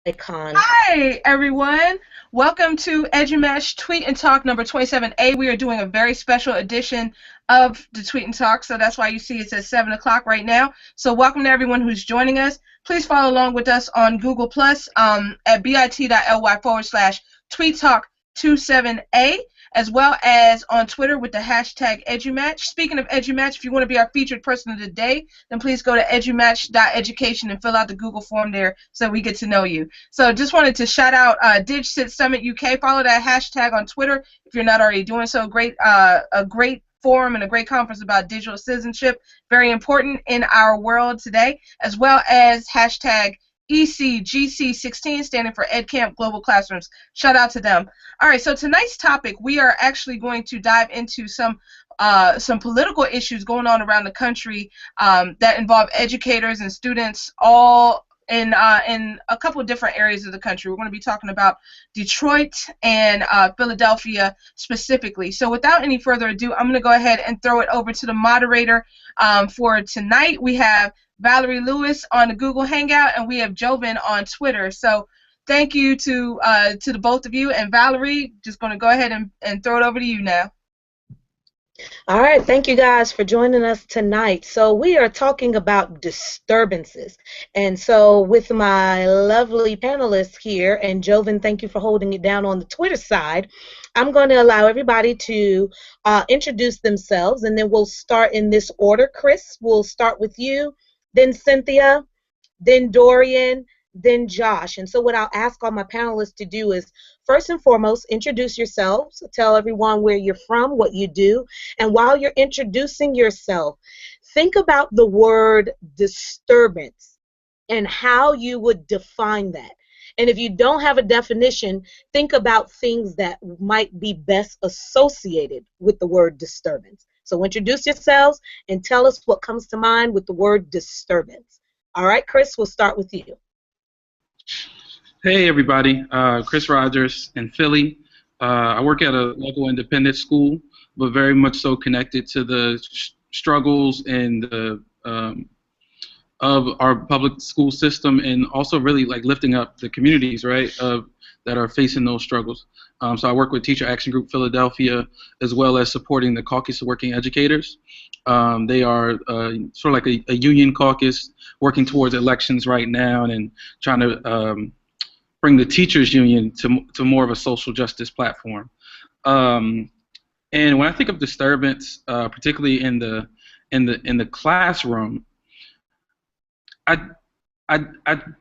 Icon. Hi, everyone. Welcome to EduMesh Tweet and Talk number 27A. We are doing a very special edition of the Tweet and Talk, so that's why you see it's at 7 o'clock right now. So welcome to everyone who's joining us. Please follow along with us on Google Plus at bit.ly/TweetTalk27A, as well as on Twitter with the hashtag EduMatch. Speaking of EduMatch, if you want to be our featured person of the day, then please go to edumatch.education and fill out the Google form there so we get to know you. So just wanted to shout out DigCit Summit UK. Follow that hashtag on Twitter if you're not already doing so. A great forum and a great conference about digital citizenship, very important in our world today, as well as hashtag ECGC16, standing for EdCamp Global Classrooms. Shout out to them. All right, so tonight's topic, we are actually going to dive into some political issues going on around the country that involve educators and students all in a couple of different areas of the country. We're going to be talking about Detroit and Philadelphia specifically. So without any further ado, I'm going to go ahead and throw it over to the moderator for tonight. We have Valerie Lewis on the Google Hangout, and we have Joven on Twitter. So thank you to the both of you. And Valerie, just going to go ahead and throw it over to you now. All right, thank you guys for joining us tonight. So we are talking about disturbances. And so with my lovely panelists here, and Joven, thank you for holding it down on the Twitter side, I'm going to allow everybody to introduce themselves, and then we'll start in this order. Chris, we'll start with you, then Cynthia, then Dorian, then Josh. And so what I'll ask all my panelists to do is, first and foremost, introduce yourselves, tell everyone where you're from, what you do, and while you're introducing yourself, think about the word disturbance and how you would define that. And if you don't have a definition, think about things that might be best associated with the word disturbance. So introduce yourselves and tell us what comes to mind with the word disturbance. All right, Chris, we'll start with you. Hey everybody, Chris Rogers in Philly. I work at a local independent school, but very much so connected to the struggles and the of our public school system, and also really like lifting up the communities, right, that are facing those struggles. So I work with Teacher Action Group Philadelphia, as well as supporting the Caucus of Working Educators. They are sort of like a union caucus working towards elections right now and trying to bring the teachers union to more of a social justice platform. And when I think of disturbance, particularly in the classroom, I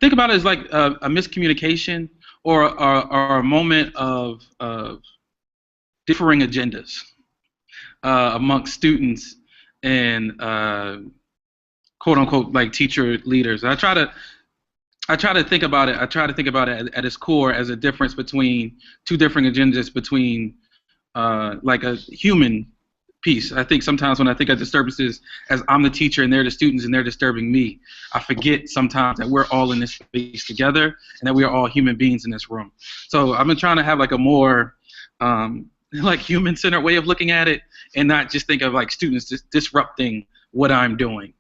think about it as like a miscommunication or a moment of differing agendas amongst students and quote unquote like teacher leaders. I try to think about it. I try to think about it at its core as a difference between two different agendas between like a human piece. I think sometimes when I think of disturbances as I'm the teacher and they're the students and they're disturbing me, I forget sometimes that we're all in this space together and that we are all human beings in this room. So I've been trying to have like a more like human-centered way of looking at it, and not just think of like students just disrupting what I'm doing,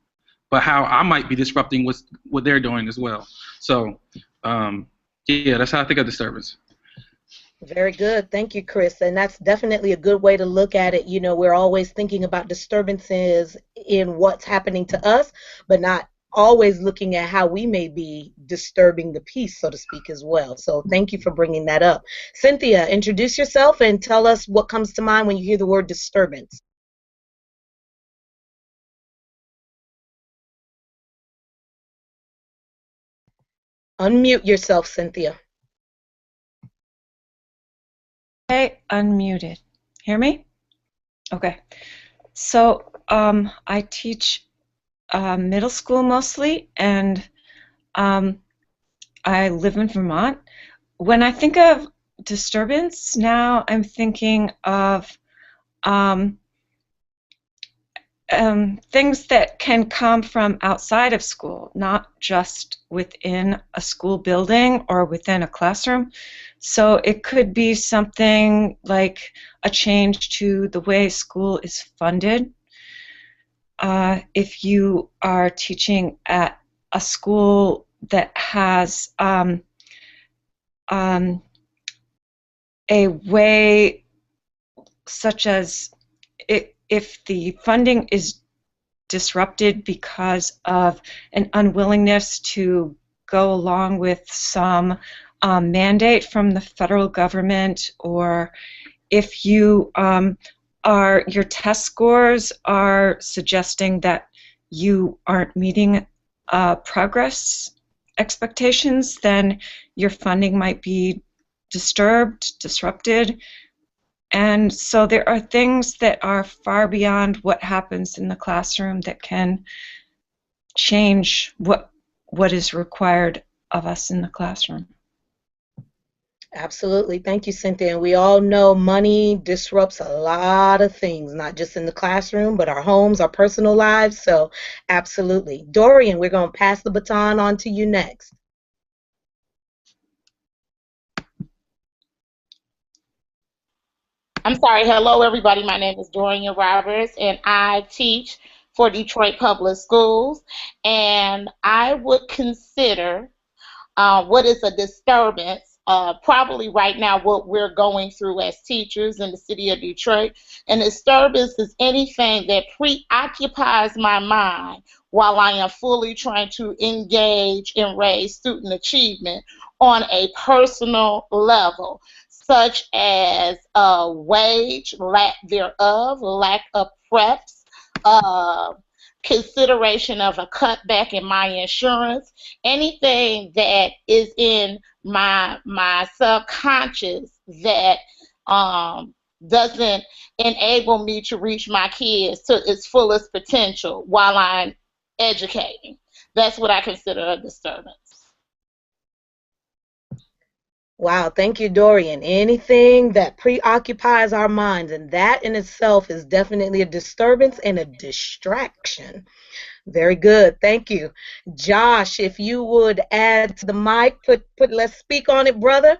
but how I might be disrupting what they're doing as well. So yeah, that's how I think of disturbance. Very good. Thank you, Chris. And that's definitely a good way to look at it. You know, we're always thinking about disturbances in what's happening to us, but not always looking at how we may be disturbing the peace, so to speak, as well. So thank you for bringing that up. Cynthia, introduce yourself and tell us what comes to mind when you hear the word disturbance. Unmute yourself, Cynthia. Okay, unmuted. Hear me? Okay. So I teach middle school mostly, and I live in Vermont. When I think of disturbance now, I'm thinking of things that can come from outside of school, not just within a school building or within a classroom. So it could be something like a change to the way school is funded. If you are teaching at a school that has a way such as if the funding is disrupted because of an unwillingness to go along with some mandate from the federal government, or if you your test scores are suggesting that you aren't meeting progress expectations, then your funding might be disrupted. And so there are things that are far beyond what happens in the classroom that can change what is required of us in the classroom. Absolutely. Thank you, Cynthia. And we all know money disrupts a lot of things, not just in the classroom, but our homes, our personal lives. So absolutely. Dorian, we're going to pass the baton on to you next. I'm sorry. Hello, everybody. My name is Dorian Roberts, and I teach for Detroit Public Schools. And I would consider what is a disturbance, probably right now what we're going through as teachers in the city of Detroit. And disturbance is anything that preoccupies my mind while I am fully trying to engage and raise student achievement on a personal level, such as wage, lack thereof, lack of preps, consideration of a cutback in my insurance, anything that is in my subconscious that doesn't enable me to reach my kids to its fullest potential while I'm educating. That's what I consider a disturbance. Wow, thank you, Dorian. Anything that preoccupies our minds, and that in itself is definitely a disturbance and a distraction. Very good, thank you. Josh, if you would add to the mic, let's speak on it, brother.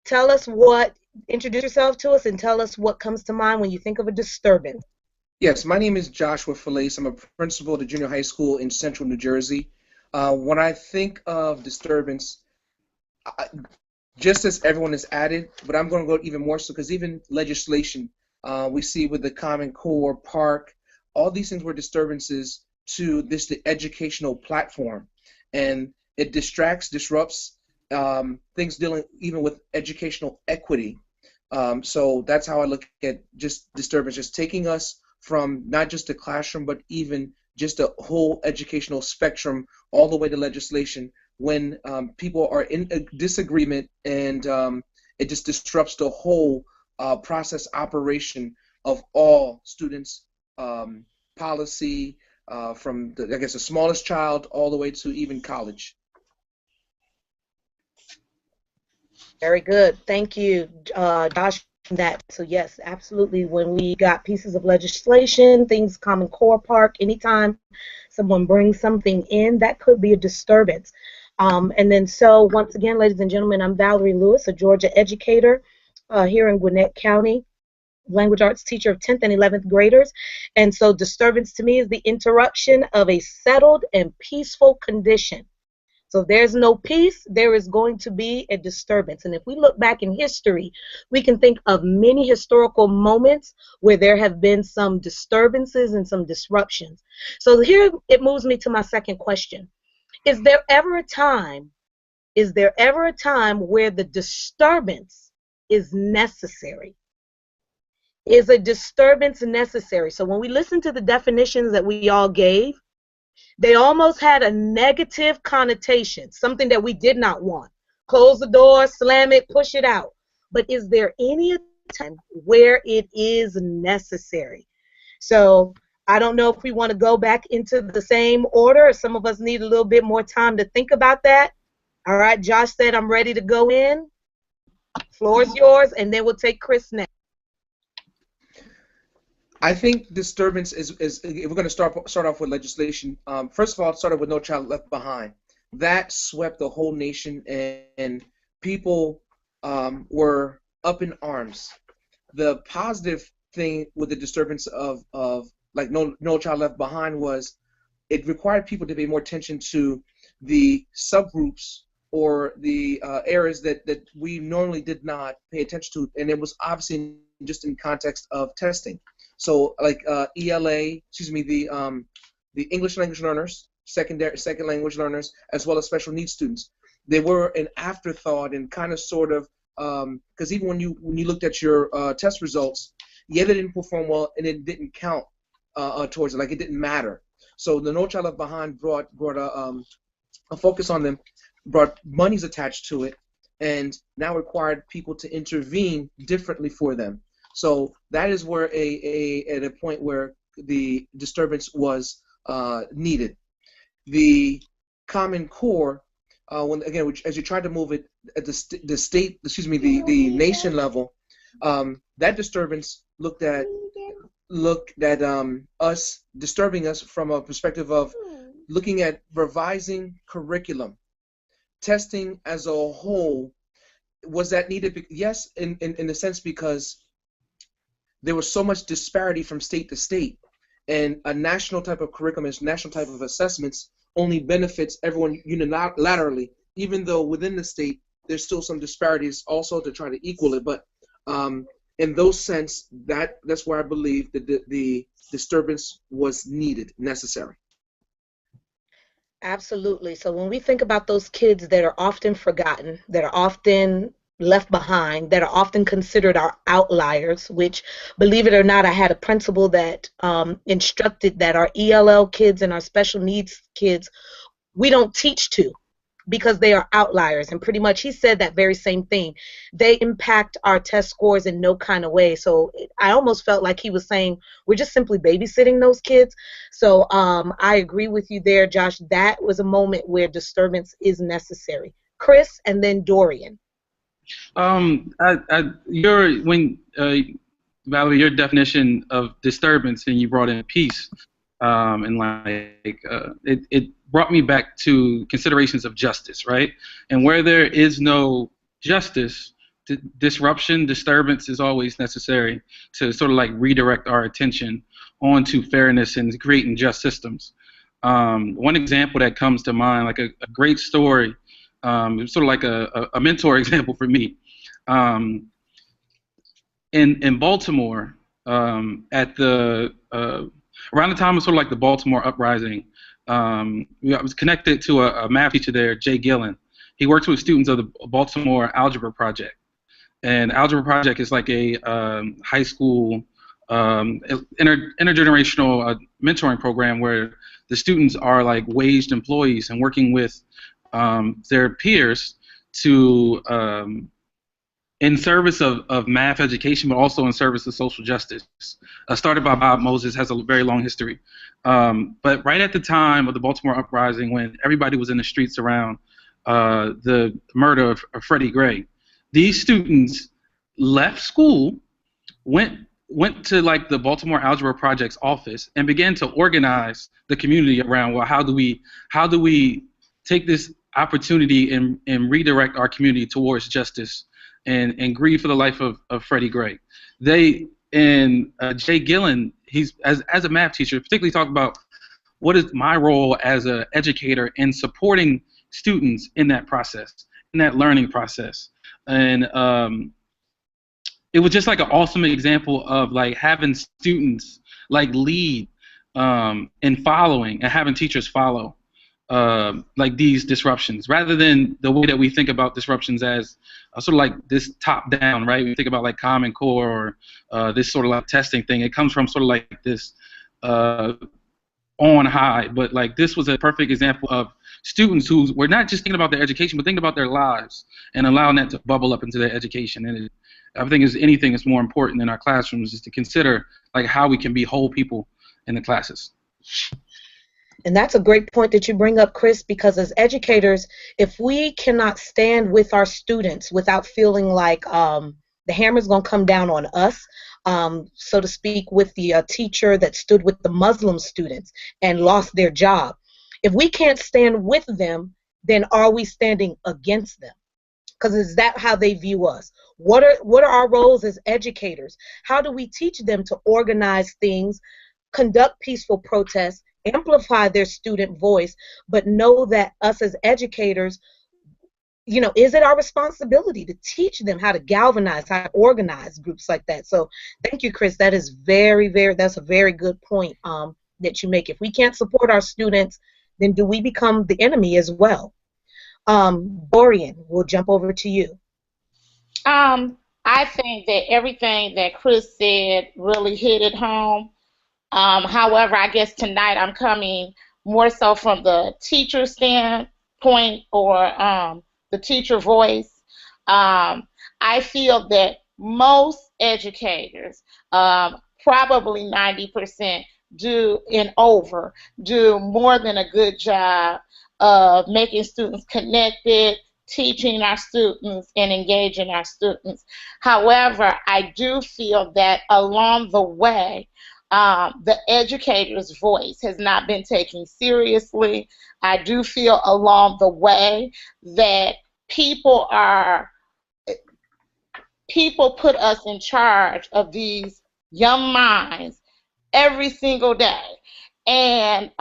Tell us introduce yourself to us and tell us what comes to mind when you think of a disturbance. Yes, my name is Josue Falaise. I'm a principal at a junior high school in central New Jersey. When I think of disturbance, just as everyone has added, but I'm going to go even more so, because even legislation, we see with the Common Core, Park, all these things were disturbances to the educational platform, and it disrupts things dealing even with educational equity. So that's how I look at just disturbance, just taking us from not just the classroom, but even just a whole educational spectrum all the way to legislation, when people are in a disagreement, and it just disrupts the whole process operation of all students, policy, from the smallest child all the way to even college. Very good. Thank you, Josh, for that. So yes, absolutely. When we got pieces of legislation, things, Common Core, Park, anytime someone brings something in, that could be a disturbance. And then so once again, ladies and gentlemen, I'm Valerie Lewis, a Georgia educator here in Gwinnett County, language arts teacher of 10th and 11th graders. And so disturbance to me is the interruption of a settled and peaceful condition. So if there's no peace, there is going to be a disturbance. And if we look back in history, we can think of many historical moments where there have been some disturbances and some disruptions. So here it moves me to my second question. Is there ever a time where the disturbance is necessary? Is a disturbance necessary? So when we listen to the definitions that we all gave, they almost had a negative connotation, something that we did not want. Close the door, slam it, push it out. But is there any time where it is necessary? So I don't know if we want to go back into the same order. Some of us need a little bit more time to think about that. All right, Josh said I'm ready to go in. Floor is yours, and then we'll take Chris next. I think disturbance is if we're going to start off with legislation. First of all, it started with No Child Left Behind. That swept the whole nation, and people were up in arms. The positive thing with the disturbance of like No Child Left Behind was it required people to pay more attention to the subgroups or the areas that we normally did not pay attention to, and it was obviously just in context of testing. So like ELA, excuse me, the English language learners, second language learners, as well as special needs students. They were an afterthought and kind of sort of, because even when you looked at your test results, yeah, they didn't perform well and it didn't count towards it, like it didn't matter. So the No Child Left Behind brought a focus on them, brought monies attached to it, and now required people to intervene differently for them. So that is where at a point where the disturbance was needed. The Common Core, as you tried to move it at the nation level, that disturbance looked at us, disturbing us from a perspective of looking at revising curriculum. Testing as a whole, was that needed? Yes, in a sense, because there was so much disparity from state to state, and a national type of curriculum, national type of assessments only benefits everyone unilaterally, even though within the state there's still some disparities also to try to equal it. But in those sense, that's where I believe that the disturbance was needed, necessary. Absolutely. So when we think about those kids that are often forgotten, that are often left behind, that are often considered our outliers, which, believe it or not, I had a principal that instructed that our ELL kids and our special needs kids, we don't teach to, because they are outliers. And pretty much he said that very same thing. They impact our test scores in no kind of way. So I almost felt like he was saying we're just simply babysitting those kids. So I agree with you there, Josh. That was a moment where disturbance is necessary. Chris, and then Dorian. Valerie, your definition of disturbance, and you brought in peace, and it brought me back to considerations of justice, right? And where there is no justice, disruption, disturbance is always necessary to sort of like redirect our attention onto fairness and creating just systems. One example that comes to mind, like a great story, sort of like a mentor example for me. In Baltimore, at the around the time of sort of like the Baltimore uprising, I was connected to a math teacher there, Jay Gillen. He works with students of the Baltimore Algebra Project. And Algebra Project is like a high school intergenerational mentoring program where the students are like waged employees and working with their peers to in service of math education, but also in service of social justice. Started by Bob Moses, has a very long history. But right at the time of the Baltimore uprising, when everybody was in the streets around the murder of Freddie Gray, these students left school, went to like the Baltimore Algebra Project's office, and began to organize the community around, well, how do we take this opportunity and redirect our community towards justice and grieve for the life of Freddie Gray. Jay Gillen, he's as a math teacher, particularly talk about what is my role as an educator in supporting students in that process, in that learning process. And it was just like an awesome example of like having students like lead in following and having teachers follow like these disruptions, rather than the way that we think about disruptions as sort of like this top down, right? We think about like Common Core or this sort of like testing thing. It comes from sort of like this on high, but like this was a perfect example of students who were not just thinking about their education, but thinking about their lives and allowing that to bubble up into their education. And I think is anything that's more important in our classrooms is to consider like how we can be whole people in the classes. And that's a great point that you bring up, Chris, because as educators, if we cannot stand with our students without feeling like the hammer's going to come down on us, so to speak, with the teacher that stood with the Muslim students and lost their job, if we can't stand with them, then are we standing against them? Because is that how they view us? What are our roles as educators? How do we teach them to organize things, conduct peaceful protests, amplify their student voice, but know that us as educators, is it our responsibility to teach them how to galvanize, how to organize groups like that? So thank you, Chris. That is that's a very good point that you make. If we can't support our students, then do we become the enemy as well? Dorian, we'll jump over to you. I think that everything that Chris said really hit it home. However, I guess tonight I'm coming more so from the teacher standpoint, or the teacher voice. I feel that most educators, probably 90% do do more than a good job of making students connected, teaching our students, and engaging our students. However, I do feel that along the way, the educator's voice has not been taken seriously. I do feel along the way that people put us in charge of these young minds every single day, and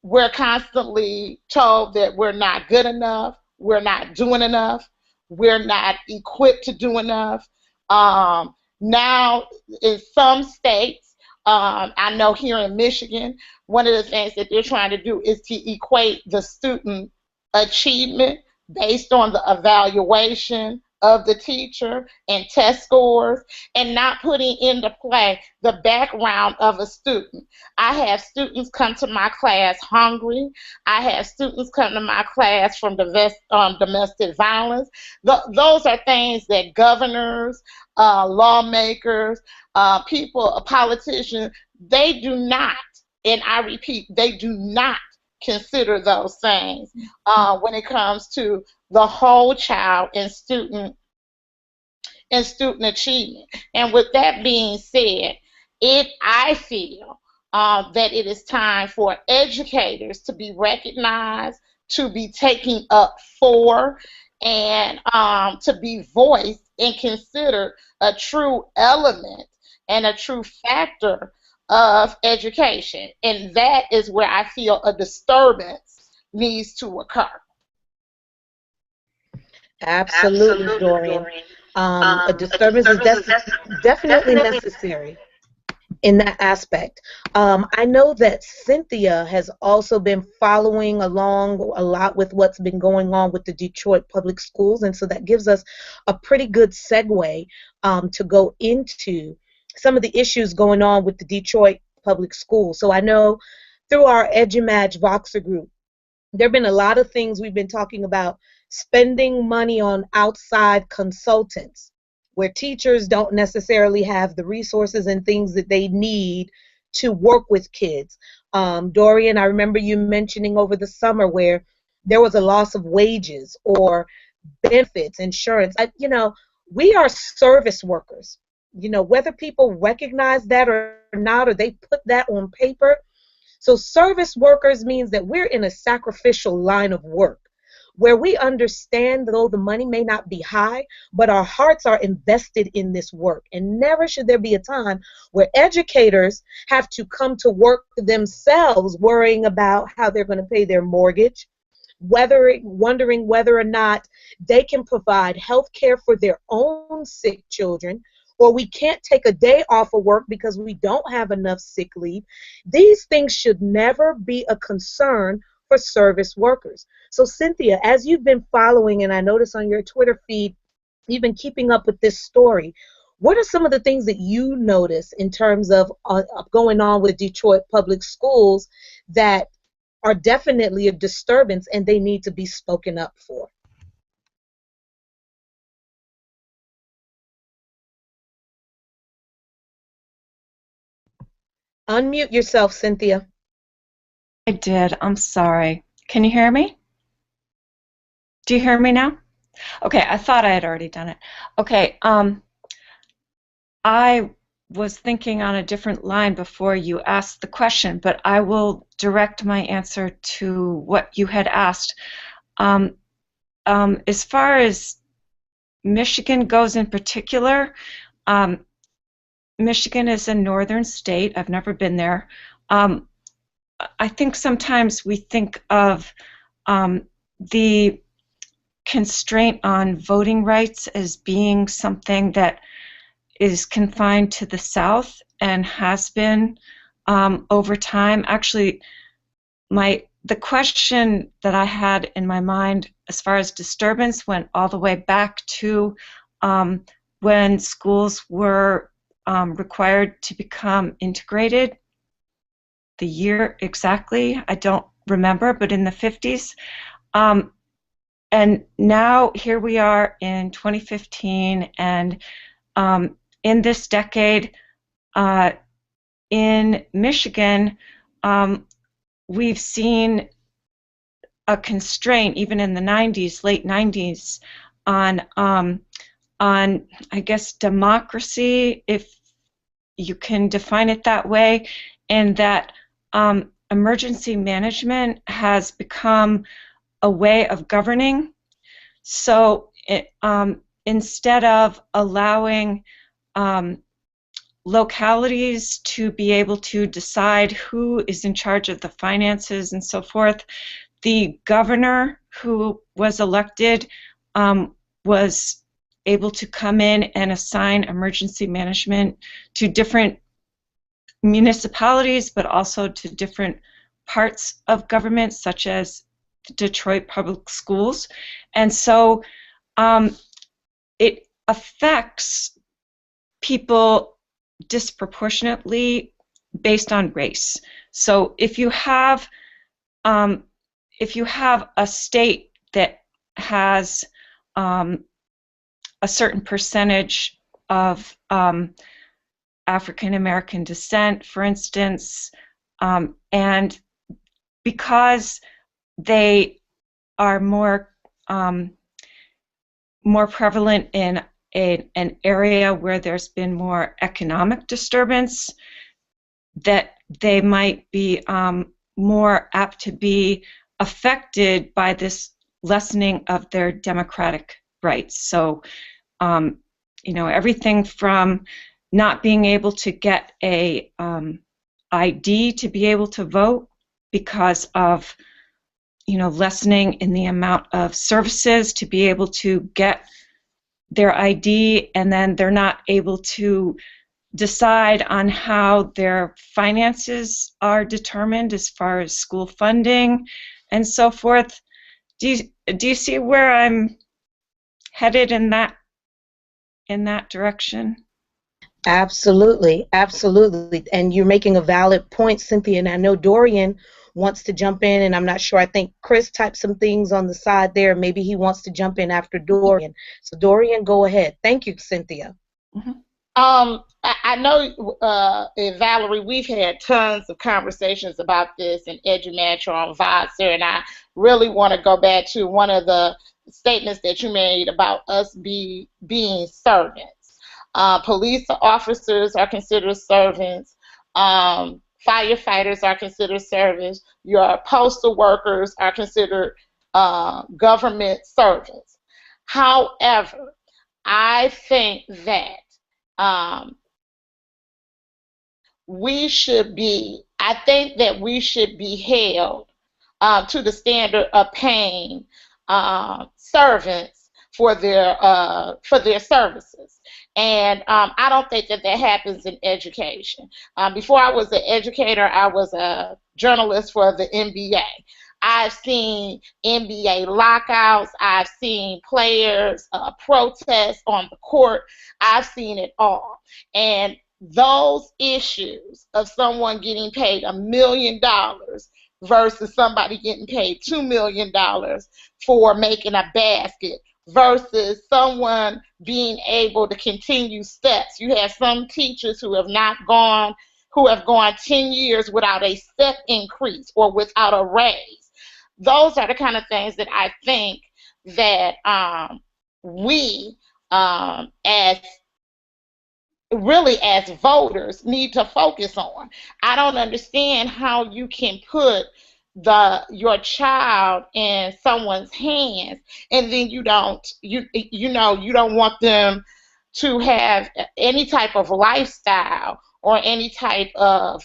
we're constantly told that we're not good enough, we're not doing enough, we're not equipped to do enough. Now, in some states, I know here in Michigan, one of the things that they're trying to do is to equate the student achievement based on the evaluation of the teacher and test scores, and not putting into play the background of a student. I have students come to my class hungry. I have students come to my class from domestic violence. Those are things that governors, lawmakers, politicians, they do not, and I repeat, they do not consider those things when it comes to the whole child and student achievement. And with that being said, I feel that it is time for educators to be recognized, to be taken up for, and to be voiced and considered a true element and a true factor of education. And that is where I feel a disturbance needs to occur. Absolutely, Dorian. A disturbance is definitely necessary in that aspect. I know that Cynthia has also been following along a lot with what's been going on with the Detroit public schools, and so that gives us a pretty good segue to go into some of the issues going on with the Detroit public schools. So I know through our EduMatch Voxer group, there have been a lot of things we've been talking about, spending money on outside consultants where teachers don't necessarily have the resources and things that they need to work with kids. Dorian, I remember you mentioning over the summer where there was a loss of wages or benefits, insurance. We are service workers. Whether people recognize that or not, or they put that on paper. So service workers means that we're in a sacrificial line of work where we understand, though the money may not be high, but our hearts are invested in this work. And never should there be a time where educators have to come to work themselves worrying about how they're going to pay their mortgage, wondering whether or not they can provide health care for their own sick children, or we can't take a day off of work because we don't have enough sick leave. These things should never be a concern for service workers. So Cynthia, as you've been following, and I notice on your Twitter feed, you've been keeping up with this story, what are some of the things that you notice in terms of going on with Detroit public schools that are definitely a disturbance and they need to be spoken up for? Unmute yourself, Cynthia. I did. I'm sorry. Can you hear me? Do you hear me now? Okay, I thought I had already done it. Okay, I was thinking on a different line before you asked the question, but I will direct my answer to what you had asked. As far as Michigan goes in particular, Michigan is a northern state. I've never been there. I think sometimes we think of the constraint on voting rights as being something that is confined to the South and has been over time. Actually, the question that I had in my mind as far as disturbance went all the way back to when schools were required to become integrated. The year exactly, I don't remember, but in the 50s. And now here we are in 2015, and in this decade, in Michigan, we've seen a constraint, even in the 90s, late 90s, on I guess democracy, if you can define it that way, and that emergency management has become a way of governing. So instead of allowing localities to be able to decide who is in charge of the finances and so forth, the governor who was elected was able to come in and assign emergency management to different municipalities, but also to different parts of government, such as the Detroit Public Schools. And so it affects people disproportionately based on race. So if you have a state that has a certain percentage of African American descent, for instance, and because they are more prevalent in an area where there's been more economic disturbance, that they might be more apt to be affected by this lessening of their democratic rights. So, everything from not being able to get a ID to be able to vote because of lessening in the amount of services to be able to get their ID, and then they're not able to decide on how their finances are determined as far as school funding and so forth. Do you see where I'm headed in that direction? Absolutely, absolutely. And you're making a valid point, Cynthia, and I know Dorian wants to jump in, and I'm not sure. I think Chris typed some things on the side there. Maybe he wants to jump in after Dorian. So Dorian, go ahead. Thank you, Cynthia. Mm-hmm. I know, Valerie, we've had tons of conversations about this in EduMatch or on Voxer, and I really want to go back to one of the statements that you made about us being servants. Police officers are considered servants. Firefighters are considered servants. Your postal workers are considered government servants. However, I think that we should be held to the standard of paying servants for their services. And I don't think that happens in education. Before I was an educator, I was a journalist for the NBA. I've seen NBA lockouts. I've seen players protest on the court. I've seen it all. And those issues of someone getting paid $1 million versus somebody getting paid $2 million for making a basket versus someone being able to continue steps. You have some teachers who have gone 10 years without a step increase or without a raise. Those are the kind of things that I think that we as voters need to focus on. I don't understand how you can put your child in someone's hands and then you don't want them to have any type of lifestyle or any type of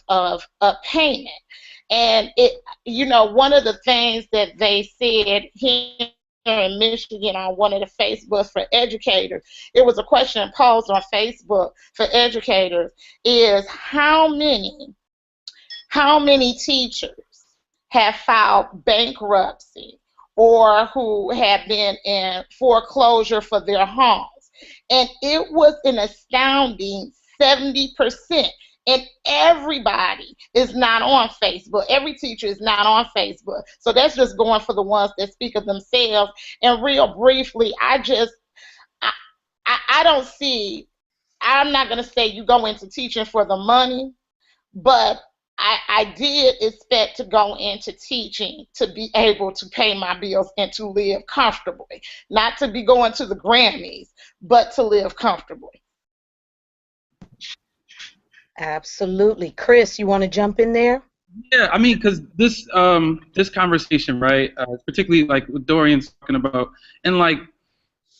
payment. And one of the things that they said here here in Michigan on one of the Facebooks for educators. It was a question posed on Facebook for educators: is how many teachers have filed bankruptcy or who have been in foreclosure for their homes? And it was an astounding 70%. And everybody is not on Facebook. Every teacher is not on Facebook. So that's just going for the ones that speak of themselves. And real briefly, I, I don't see, I'm not going to say you go into teaching for the money, but I did expect to go into teaching to be able to pay my bills and to live comfortably. Not to be going to the Grammys, but to live comfortably. Absolutely. Chris, you want to jump in there? Yeah, I mean, because this conversation, right, particularly like what Dorian's talking about, and like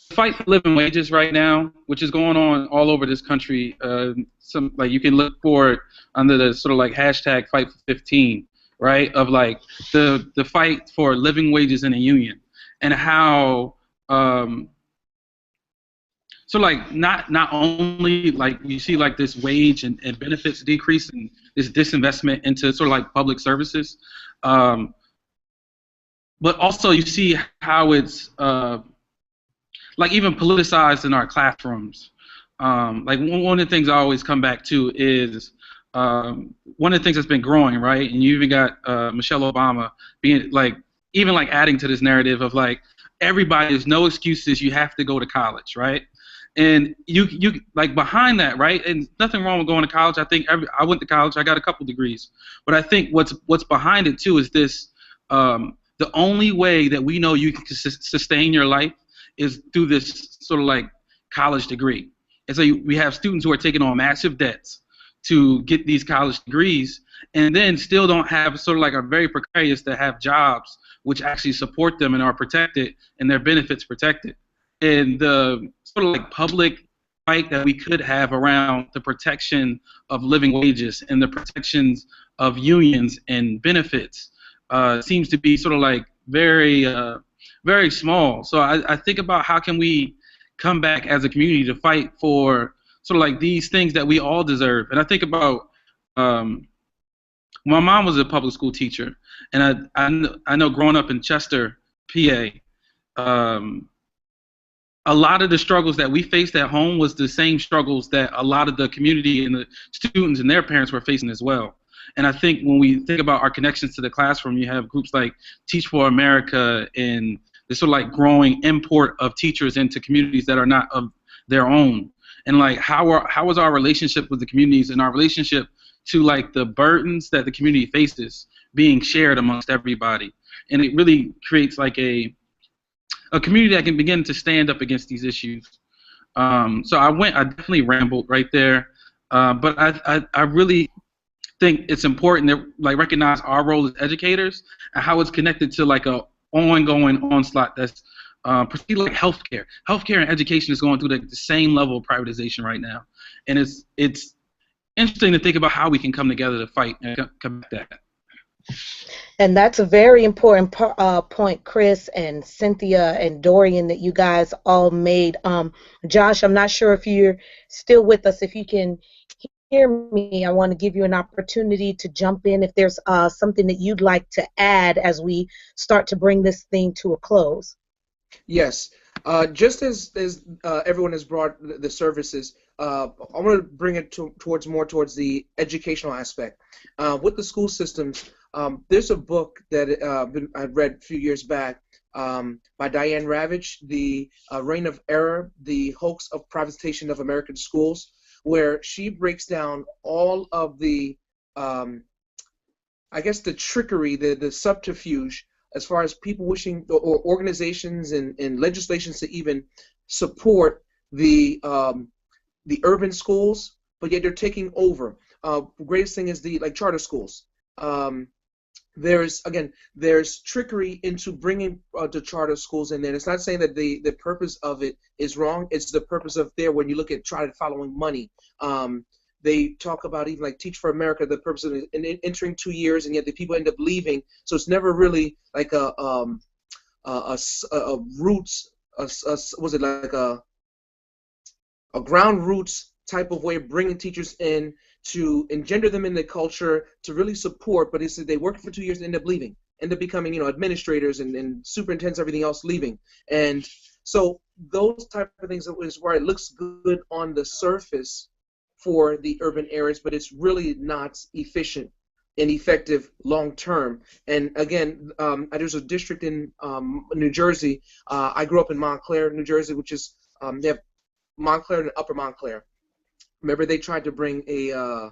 the fight for living wages right now, which is going on all over this country. Some like you can look for it under the sort of like hashtag Fight for 15, right? Of like the fight for living wages in a union, and how so like not only like you see like this wage and benefits decrease and this disinvestment into sort of like public services, but also you see how it's like even politicized in our classrooms. Like one of the things I always come back to is one of the things that's been growing, right? And you even got Michelle Obama being like even like adding to this narrative of like everybody, there's no excuses, you have to go to college, right? And you like behind that, right? And nothing wrong with going to college. I think I went to college. I got a couple degrees, but I think what's behind it too is this: the only way that we know you can sustain your life is through this sort of like college degree. And so we have students who are taking on massive debts to get these college degrees, and then still don't have sort of like are very precarious to have jobs which actually support them and are protected and their benefits protected. And the sort of like public fight that we could have around the protection of living wages and the protections of unions and benefits seems to be sort of like very, very small. So I think about how can we come back as a community to fight for sort of like these things that we all deserve. And I think about my mom was a public school teacher, and I know growing up in Chester, PA, a lot of the struggles that we faced at home was the same struggles that a lot of the community and the students and their parents were facing as well. And I think when we think about our connections to the classroom, you have groups like Teach for America and this sort of like growing import of teachers into communities that are not of their own. And like how is our relationship with the communities and our relationship to like the burdens that the community faces being shared amongst everybody. And it really creates like a community that can begin to stand up against these issues. So I definitely rambled right there, but I really think it's important to like recognize our role as educators and how it's connected to like a ongoing onslaught that's particularly like healthcare. Healthcare and education is going through the same level of privatization right now, and it's interesting to think about how we can come together to fight and combat that. And that's a very important point, Chris and Cynthia and Dorian, that you guys all made. Josh, I'm not sure if you're still with us. If you can hear me, I want to give you an opportunity to jump in if there's something that you'd like to add as we start to bring this thing to a close. Yes. Just as everyone has brought the services, I want to bring it towards the educational aspect. With the school systems, there's a book that I read a few years back by Diane Ravitch, The Reign of Error, The Hoax of Privatization of American Schools, where she breaks down all of the, I guess, the trickery, the subterfuge, as far as people wishing, or organizations and legislations to even support the urban schools, but yet they're taking over. The greatest thing is the charter schools. There's trickery into bringing the charter schools in there. It's not saying that the purpose of it is wrong. It's the purpose of there when you look at try to following money. They talk about even like Teach for America, the purpose of it, entering 2 years, and yet the people end up leaving. So it's never really like a a roots, was it like a ground roots type of way of bringing teachers in to engender them in the culture, to really support, but they work for 2 years and end up leaving, end up becoming, administrators and superintendents, everything else leaving. And so those type of things is where it looks good on the surface for the urban areas, but it's really not efficient and effective long term. And again, there's a district in New Jersey. I grew up in Montclair, New Jersey, which is they have Montclair and Upper Montclair. Remember, they tried to bring a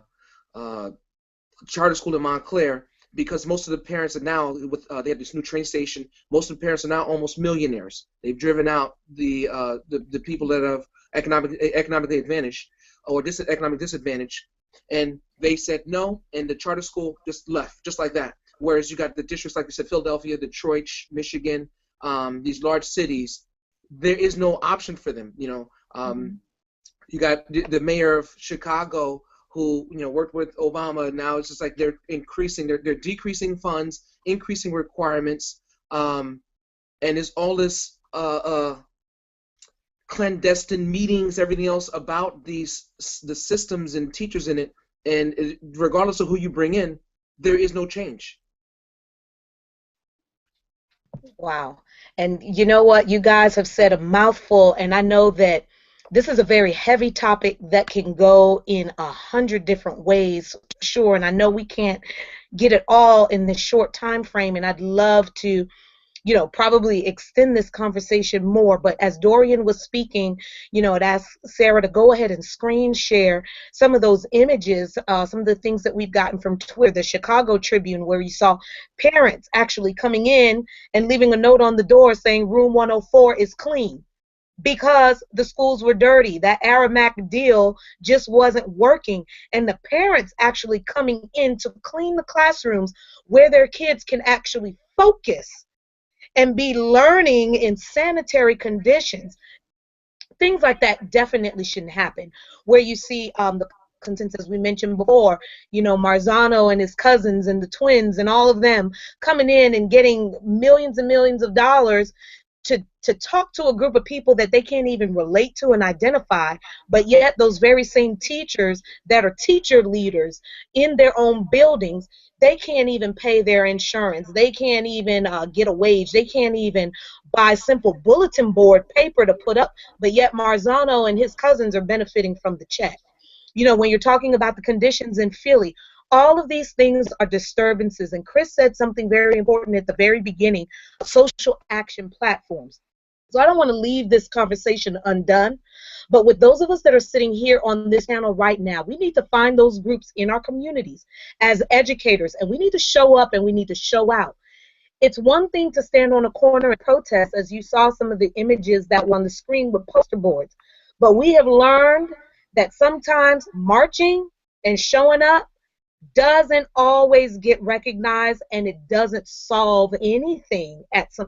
charter school in Montclair because most of the parents are now they have this new train station. Most of the parents are now almost millionaires. They've driven out the people that have economically advantaged or economic disadvantage, and they said no, and the charter school just left, just like that. Whereas you got the districts, like you said, Philadelphia, Detroit, Michigan, these large cities, there is no option for them. You got the mayor of Chicago who worked with Obama. Now it's just like they're decreasing funds, increasing requirements, and there's all this clandestine meetings, everything else about the systems and teachers in it, and regardless of who you bring in, there is no change. Wow. And you know what? You guys have said a mouthful, and I know that this is a very heavy topic that can go in 100 different ways, sure, and I know we can't get it all in this short time frame, and I'd love to probably extend this conversation more. But as Dorian was speaking, it asked Sarah to go ahead and screen share some of those images, some of the things that we've gotten from Twitter, the Chicago Tribune, where you saw parents actually coming in and leaving a note on the door saying room 104 is clean because the schools were dirty. That Aramac deal just wasn't working. And the parents actually coming in to clean the classrooms where their kids can actually focus and be learning in sanitary conditions. Things like that definitely shouldn't happen. Where you see the consensus we mentioned before, Marzano and his cousins and the twins and all of them coming in and getting millions and millions of dollars to talk to a group of people that they can't even relate to and identify, but yet those very same teachers that are teacher leaders in their own buildings, they can't even pay their insurance. They can't even get a wage. They can't even buy simple bulletin board paper to put up, but yet Marzano and his cousins are benefiting from the check. When you're talking about the conditions in Philly, all of these things are disturbances. And Chris said something very important at the very beginning, social action platforms. So I don't want to leave this conversation undone, but with those of us that are sitting here on this panel right now, we need to find those groups in our communities as educators, and we need to show up and we need to show out. It's one thing to stand on a corner and protest, as you saw some of the images that were on the screen with poster boards, but we have learned that sometimes marching and showing up doesn't always get recognized, and it doesn't solve anything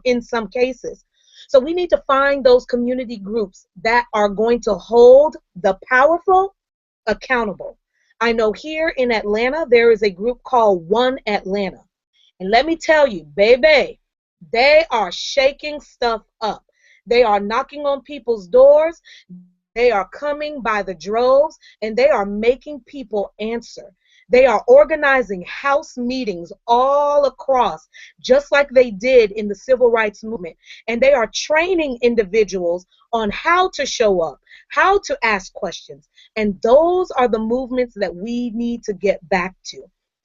in some cases. So we need to find those community groups that are going to hold the powerful accountable. I know here in Atlanta there is a group called One Atlanta, and let me tell you, baby, they are shaking stuff up. They are knocking on people's doors. They are coming by the droves, and they are making people answer. They are organizing house meetings all across, just like they did in the civil rights movement. And they are training individuals on how to show up, how to ask questions. And those are the movements that we need to get back to.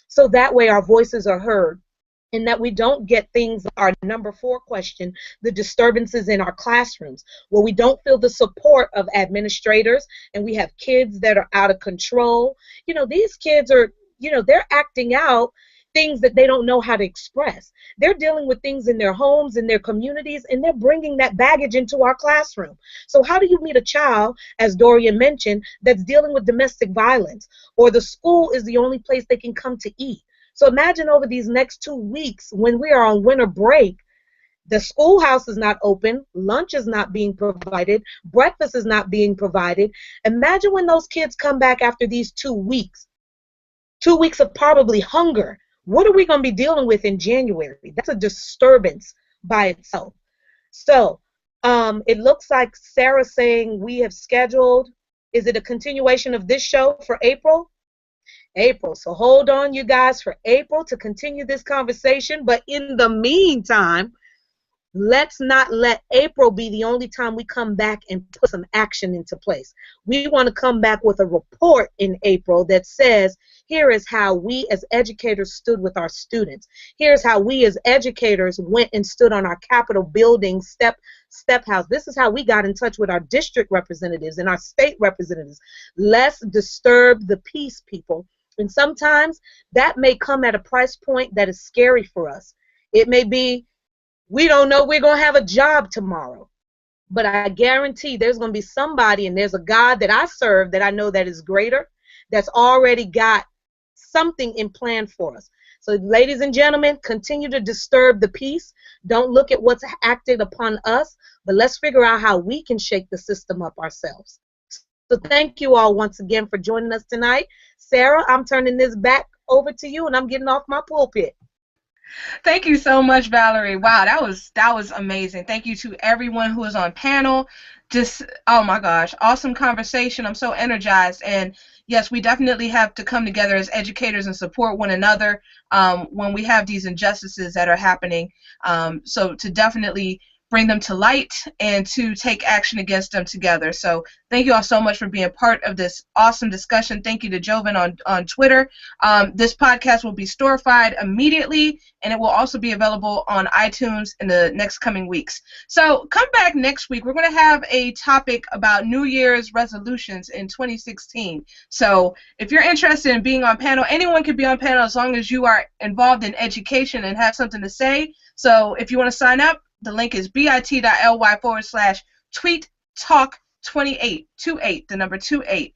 So that way our voices are heard, and that we don't get things, our number 4 question, the disturbances in our classrooms, where we don't feel the support of administrators, and we have kids that are out of control. These kids are, they're acting out things that they don't know how to express. They're dealing with things in their homes, in their communities, and they're bringing that baggage into our classroom. So how do you meet a child, as Dorian mentioned, that's dealing with domestic violence, or the school is the only place they can come to eat? So imagine over these next 2 weeks when we are on winter break, the schoolhouse is not open, lunch is not being provided, breakfast is not being provided. Imagine when those kids come back after these 2 weeks. 2 weeks of probably hunger. What are we going to be dealing with in January? That's a disturbance by itself. So it looks like Sarah's saying we have scheduled. Is it a continuation of this show for April? April. So hold on, you guys, for April to continue this conversation. But in the meantime, let's not let April be the only time we come back and put some action into place. We want to come back with a report in April that says, here is how we as educators stood with our students. Here's how we as educators went and stood on our Capitol building step house. This is how we got in touch with our district representatives and our state representatives. Let's disturb the peace, people. And sometimes that may come at a price point that is scary for us. It may be, we don't know we're going to have a job tomorrow. But I guarantee there's going to be somebody, and there's a God that I serve that I know that is greater, that's already got something in plan for us. So ladies and gentlemen, continue to disturb the peace. Don't look at what's acted upon us, but let's figure out how we can shake the system up ourselves. So thank you all once again for joining us tonight. Sarah, I'm turning this back over to you, and I'm getting off my pulpit. Thank you so much, Valerie. Wow, that was amazing. Thank you to everyone who was on panel. Just, oh my gosh, awesome conversation. I'm so energized. And yes, we definitely have to come together as educators and support one another when we have these injustices that are happening. So to definitely bring them to light and to take action against them together. So thank you all so much for being part of this awesome discussion. Thank you to Joven on Twitter. This podcast will be storified immediately, and it will also be available on iTunes in the next coming weeks. So come back next week. We're going to have a topic about New Year's resolutions in 2016. So if you're interested in being on panel, anyone can be on panel as long as you are involved in education and have something to say. So if you want to sign up, the link is bit.ly/tweet-talk28, 28, the number 28.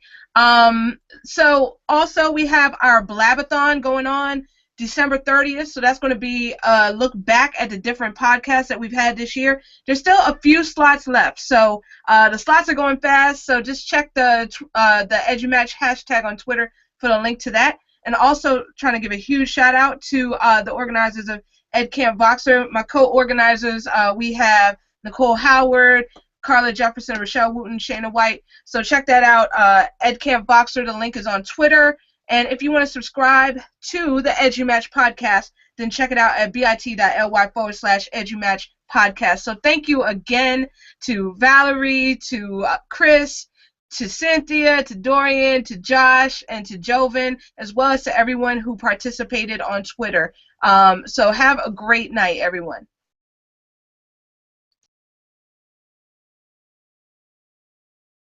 So also we have our Blabathon going on December 30th, so that's going to be a look back at the different podcasts that we've had this year. There's still a few slots left, so the slots are going fast, so just check the EduMatch hashtag on Twitter for the link to that. And also trying to give a huge shout out to the organizers of Ed Camp Voxer. My co-organizers, we have Nicole Howard, Carla Jefferson, Rochelle Wooten, Shayna White. So check that out, Ed Camp Voxer. The link is on Twitter. And if you want to subscribe to the EduMatch podcast, then check it out at bit.ly/EduMatch podcast. So thank you again to Valerie, to Chris, to Cynthia, to Dorian, to Josh, and to Joven, as well as to everyone who participated on Twitter. So have a great night, everyone.